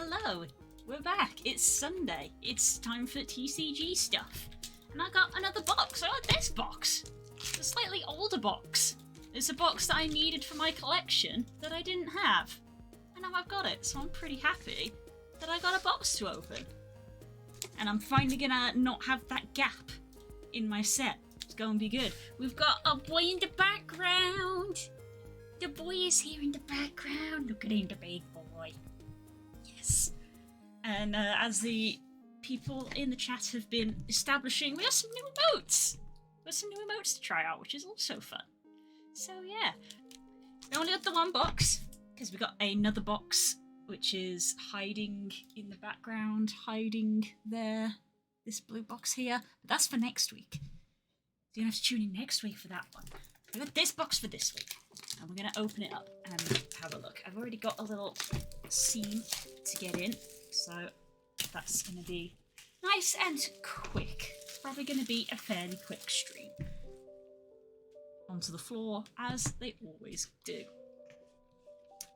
Hello, we're back. It's Sunday. It's time for TCG stuff. And I got another box. I got this box. It's a slightly older box. It's a box that I needed for my collection that I didn't have. And now I've got it, so I'm pretty happy that I got a box to open. And I'm finally gonna not have that gap in my set. It's gonna be good. We've got a boy in the background. The boy is here in the background. Look at him, the big boy. Yes. And as the people in the chat have been establishing, we got some new emotes. We got some new emotes to try out, which is also fun. So yeah, we only got the one box because we got another box which is hiding in the background, hiding there. This blue box here, but that's for next week. So you have to tune in next week for that one. We got this box for this week, and we're gonna open it up and have a look. I've already got a little scene to get in, so that's gonna be nice and quick. It's probably gonna be a fairly quick stream. Onto the floor, as they always do.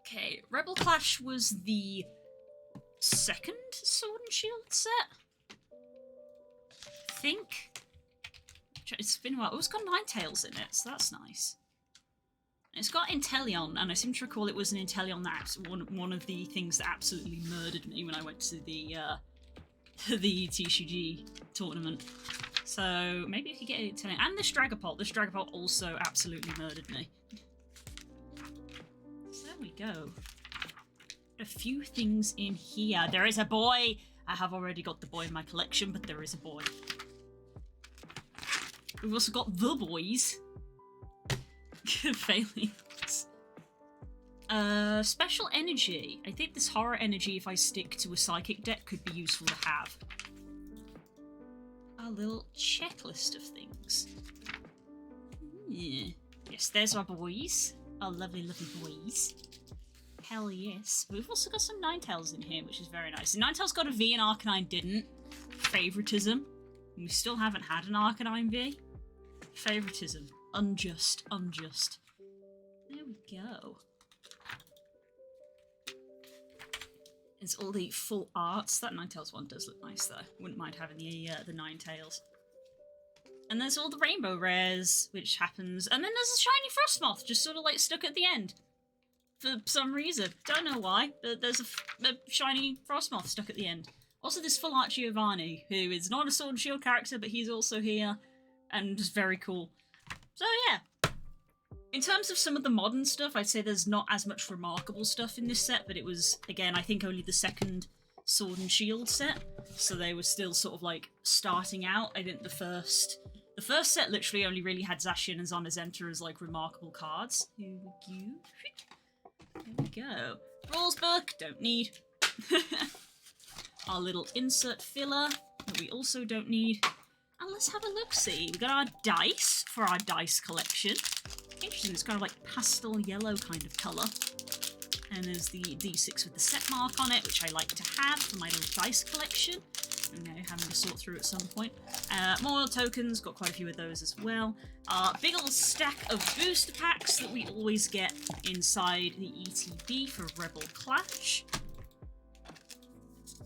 Okay, Rebel Clash was the second Sword and Shield set, I think. It's been a while. It's got Ninetales in it, so that's nice. It's got Inteleon, and I seem to recall it was an Inteleon that's one of the things that absolutely murdered me when I went to the TCG tournament. So maybe I could get Inteleon. And this Dragapult. This Dragapult also absolutely murdered me. So there we go. A few things in here. There is a boy! I have already got the boy in my collection, but there is a boy. We've also got the boys. Failings. Special energy. I think this horror energy, if I stick to a psychic deck, could be useful to have. A little checklist of things. Yeah. Yes, there's our boys. Our lovely, lovely boys. Hell yes. We've also got some Ninetales in here, which is very nice. Ninetales got a V and Arcanine didn't. Favoritism. We still haven't had an Arcanine V. Favoritism. Unjust. Unjust. There we go. It's all the full arts. That Ninetales one does look nice though. Wouldn't mind having the Ninetales. And there's all the rainbow rares, which happens. And then there's a shiny Frostmoth, just sort of like stuck at the end. For some reason. Don't know why, but there's a shiny Frostmoth stuck at the end. Also this full art Giovanni, who is not a Sword and Shield character, but he's also here. And just very cool. So yeah. In terms of some of the modern stuff, I'd say there's not as much remarkable stuff in this set, but it was, again, I think only the second Sword and Shield set, so they were still sort of like starting out. I think the first set literally only really had Zacian and Zonazenta as like remarkable cards. Here we go. There we go. Rules book, don't need. Our little insert filler that we also don't need. And let's have a look-see. We got our dice for our dice collection. Interesting, it's kind of like pastel yellow kind of colour. And there's the D6 with the set mark on it, which I like to have for my little dice collection. I'm now having to sort through at some point. More tokens, got quite a few of those as well. Big old stack of booster packs that we always get inside the ETB for Rebel Clash.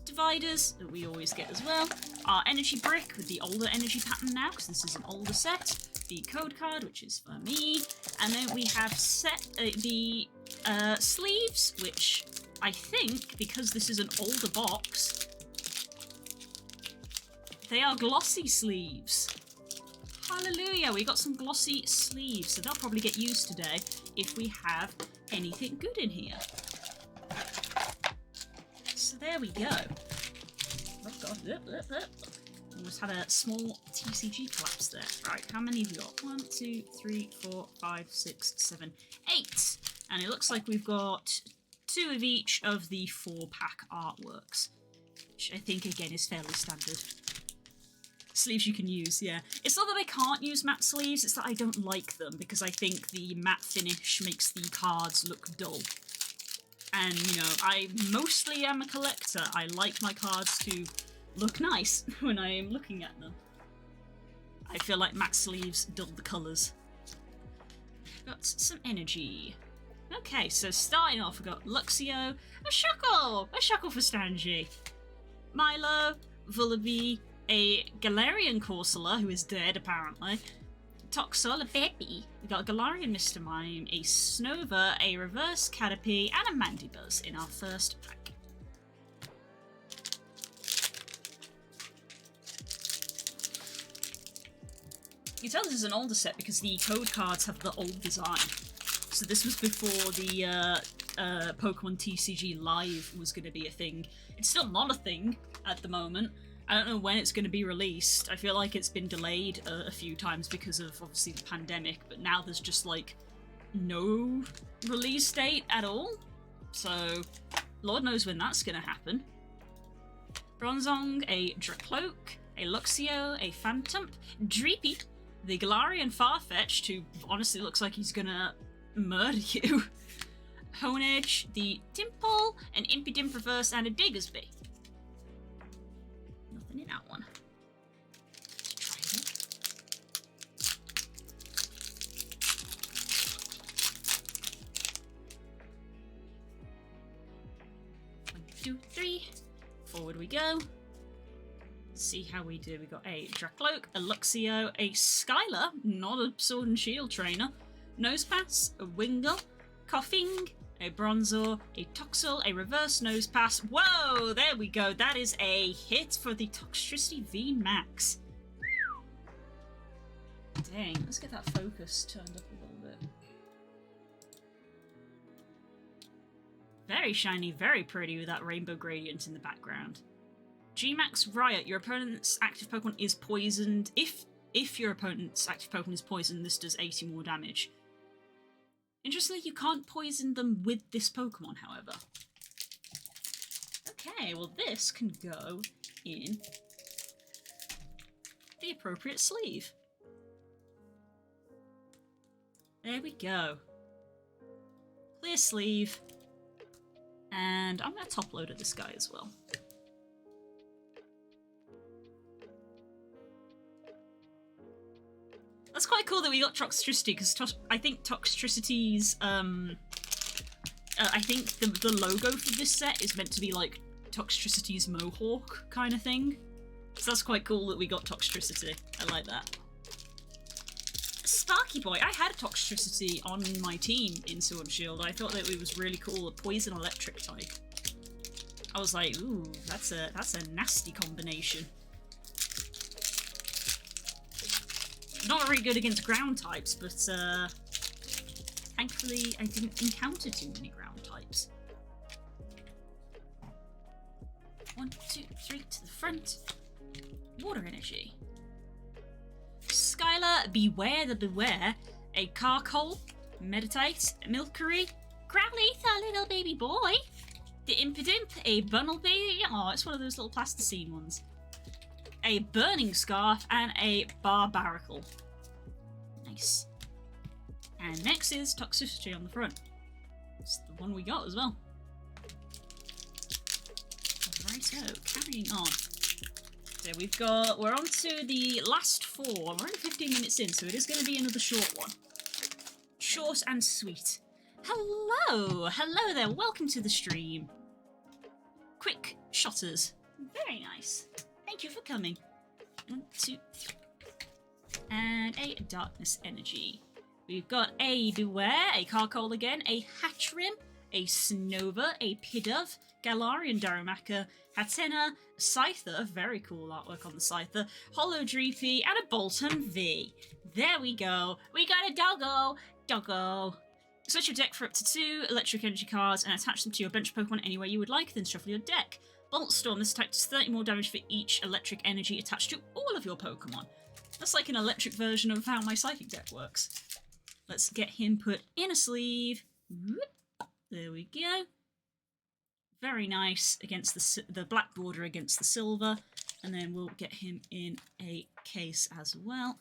Dividers that we always get as well. Our energy brick with the older energy pattern now, because this is an older set. The code card, which is for me. And then we have the sleeves, which I think, because this is an older box, they are glossy sleeves. Hallelujah, we got some glossy sleeves, so they'll probably get used today if we have anything good in here. So there we go. Oh god, almost had a small TCG collapse there. Right, how many have we got? 1, 2, 3, 4, 5, 6, 7, 8. And it looks like we've got 2 of each of the 4-pack artworks, which I think again is fairly standard. Sleeves you can use, yeah. It's not that I can't use matte sleeves, it's that I don't like them because I think the matte finish makes the cards look dull. And, you know, I mostly am a collector. I like my cards to look nice when I am looking at them. I feel like matte sleeves dull the colours. Got some energy. Okay, so starting off, we've got Luxio, a Shuckle for Stanji, Milo, Vullaby, a Galarian Corsola, who is dead apparently, Toxel, a baby, we've got a Galarian Mr. Mime, a Snova, a Reverse Caterpie, and a Mandibuzz in our first pack. You can tell this is an older set because the code cards have the old design. So this was before the Pokemon TCG Live was going to be a thing. It's still not a thing at the moment. I don't know when it's going to be released. I feel like it's been delayed a few times because of, obviously, the pandemic. But now there's just, like, no release date at all. So, Lord knows when that's going to happen. Bronzong, a Dracloak, a Luxio, a Phantump, Dreepy, the Galarian Farfetch'd, who honestly looks like he's gonna murder you. Honedge, the Dimple, an Impidimp Reverse, and a Diggersby. Nothing in that one. Let's try it. 1, 2, 3. Forward we go. See how we do. We got a Dracloak, a Luxio, a Skylar, not a Sword and Shield trainer, Nosepass, a Wingull, Coughing, a Bronzor, a Toxel, a Reverse Nosepass. Whoa, there we go. That is a hit for the Toxtricity V Max. Dang, let's get that focus turned up a little bit. Very shiny, very pretty with that rainbow gradient in the background. G-Max Riot, your opponent's active Pokemon is poisoned. If your opponent's active Pokemon is poisoned, this does 80 more damage. Interestingly, you can't poison them with this Pokemon, however. Okay, well this can go in the appropriate sleeve. There we go. Clear sleeve. And I'm going to top load at this guy as well. That's quite cool that we got Toxtricity, because I think Toxtricity's, I think the logo for this set is meant to be like Toxtricity's mohawk kind of thing. So that's quite cool that we got Toxtricity. I like that. Sparky Boy, I had a Toxtricity on my team in Sword and Shield. I thought that it was really cool, a poison electric type. I was like, ooh, that's a nasty combination. Not very good against ground types, but thankfully I didn't encounter too many ground types. 1, 2, 3 to the front. Water energy. Skylar, beware the beware. A Carcole, Meditate, Milcery, Growlithe, little baby boy. The Impidimp, a Bunnelby. Oh, it's one of those little plasticine ones. A Burning Scarf, and a Barbaracle. Nice. And next is Toxicity on the front. It's the one we got as well. Righto, carrying on. So we're on to the last 4. We're only 15 minutes in, so it is going to be another short one. Short and sweet. Hello! Hello there, welcome to the stream. Quick shotters. Very nice. Thank you for coming. 1, 2, 3. And a Darkness Energy. We've got a Beware, a Carcole again, a Hatchrim, a Snova, a Pidove, Galarian Darumaka, Hatena, Scyther, very cool artwork on the Scyther, Hollow Dreepy, and a Bolton V. There we go. We got a doggo. Switch your deck for up to 2 electric energy cards and attach them to your bench Pokemon any way you would like, then shuffle your deck. Bolt Storm, this attack does 30 more damage for each electric energy attached to all of your Pokemon. That's like an electric version of how my Psychic deck works. Let's get him put in a sleeve. Whoop. There we go. Very nice against the black border against the silver. And then we'll get him in a case as well.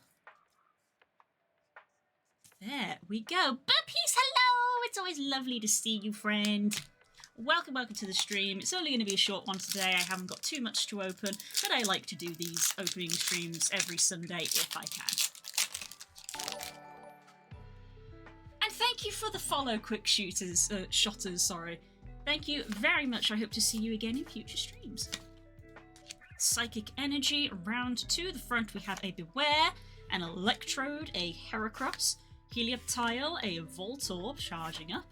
There we go. Burpees, hello! It's always lovely to see you, friend. Welcome to the stream. It's only going to be a short one today. I haven't got too much to open, but I like to do these opening streams every Sunday if I can. And thank you for the follow, quick shotters, sorry. Thank you very much. I hope to see you again in future streams. Psychic Energy, round 2. The front we have a Beware, an Electrode, a Heracross, Helioptile, a Voltorb charging up.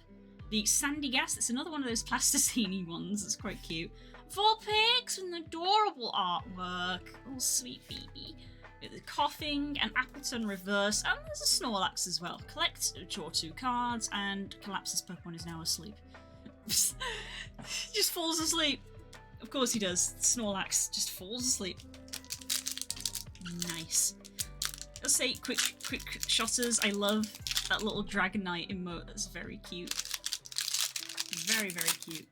The Sandy Gas, it's another one of those plasticine ones, it's quite cute. Vulpix with an adorable artwork. Oh, sweet baby. The Coughing, an Appleton Reverse, and there's a Snorlax as well. Collect, draw 2 cards, and Collapse's Pokemon is now asleep. Just falls asleep. Of course he does. Snorlax just falls asleep. Nice. Let's say quick shotters. I love that little Dragonite emote. That's very cute. Very, very cute.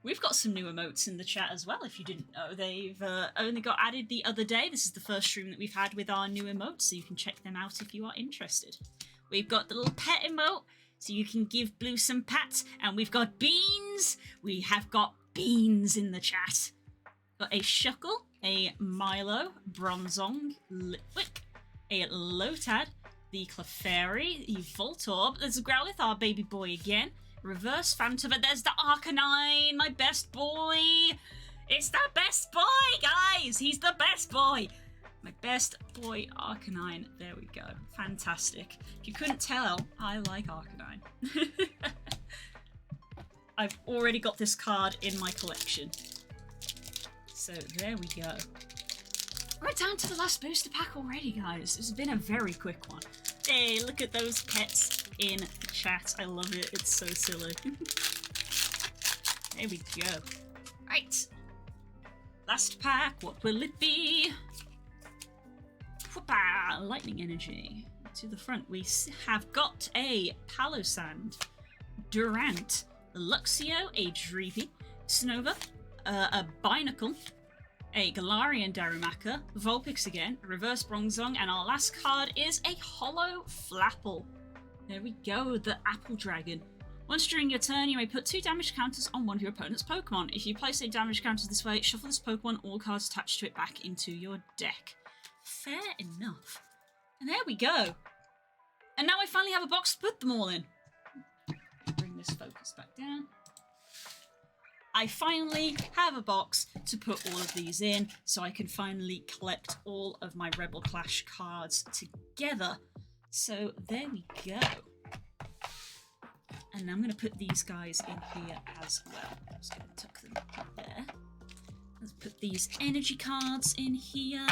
We've got some new emotes in the chat as well, if you didn't know. They've only got added the other day. This is the first stream that we've had with our new emotes, so you can check them out if you are interested. We've got the little pet emote, so you can give Blue some pats. And we've got beans. We have got beans in the chat. Got a Shuckle, a Milo, Bronzong, Litwick, a Lotad, the Clefairy, the Voltorb. There's a Growlithe, our baby boy again. Reverse Phantom, but there's the Arcanine, my best boy. It's the best boy, guys. He's the best boy. My best boy, Arcanine. There we go. Fantastic. If you couldn't tell, I like Arcanine. I've already got this card in my collection. So there we go. We're down to the last booster pack already, guys. It's been a very quick one. Hey, look at those pets in the chat. I love it. It's so silly. There we go. Right. Last pack. What will it be? Whoopa! Lightning Energy. To the front, we have got a Palossand, Durant, Luxio, a Dreepy, Snova, a Binacle, a Galarian Darumaka, Vulpix again, Reverse Bronzong, and our last card is a Holo Flapple. There we go, the Apple Dragon. Once during your turn, you may put 2 damage counters on one of your opponent's Pokemon. If you place a damage counter this way, shuffle this Pokemon, all cards attached to it, back into your deck. Fair enough. And there we go. And now I finally have a box to put them all in. Bring this focus back down. I finally have a box to put all of these in, so I can finally collect all of my Rebel Clash cards together. So there we go. And I'm going to put these guys in here as well. I'm just going to tuck them up there. Let's put these energy cards in here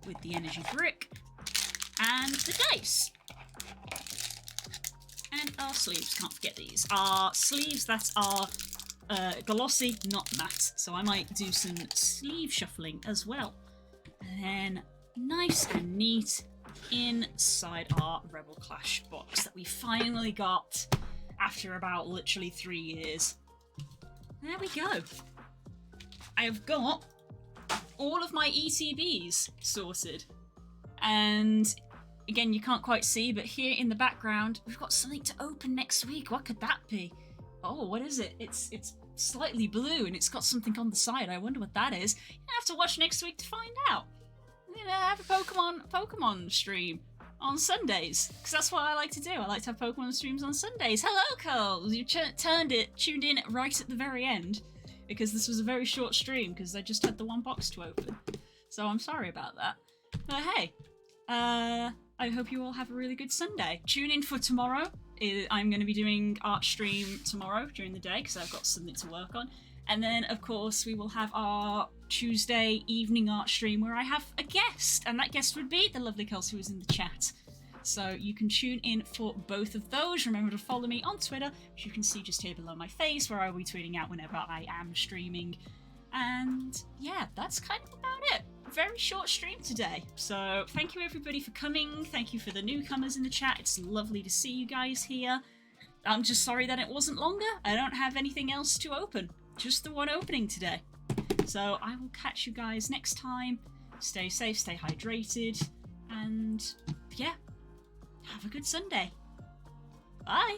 with the energy brick and the dice. And our sleeves, can't forget these. Our sleeves that are glossy, not matte. So I might do some sleeve shuffling as well. And then nice and neat inside our Rebel Clash box that we finally got after about literally 3 years. There we go. I have got all of my ETBs sorted. And again, you can't quite see, but here in the background, we've got something to open next week. What could that be? Oh, what is it? It's slightly blue and it's got something on the side. I wonder what that is. You have to watch next week to find out. I'm gonna have a Pokemon stream on Sundays, because that's what I like to do. I like to have Pokemon streams on Sundays. Hello, Cole! You tuned in right at the very end, because this was a very short stream, because I just had the one box to open. So I'm sorry about that. But hey, I hope you all have a really good Sunday. Tune in for tomorrow. I'm going to be doing art stream tomorrow during the day, because I've got something to work on. And then, of course, we will have our Tuesday evening art stream where I have a guest, and that guest would be the lovely Kelsey who was in the chat. So you can tune in for both of those. Remember to follow me on Twitter, which you can see just here below my face, where I will be tweeting out whenever I am streaming. And yeah, that's kind of about it. Very short stream today. So thank you everybody for coming. Thank you for the newcomers in the chat. It's lovely to see you guys here. I'm just sorry that it wasn't longer. I don't have anything else to open. Just the one opening today. So I will catch you guys next time. Stay safe, stay hydrated, and yeah, have a good Sunday. Bye!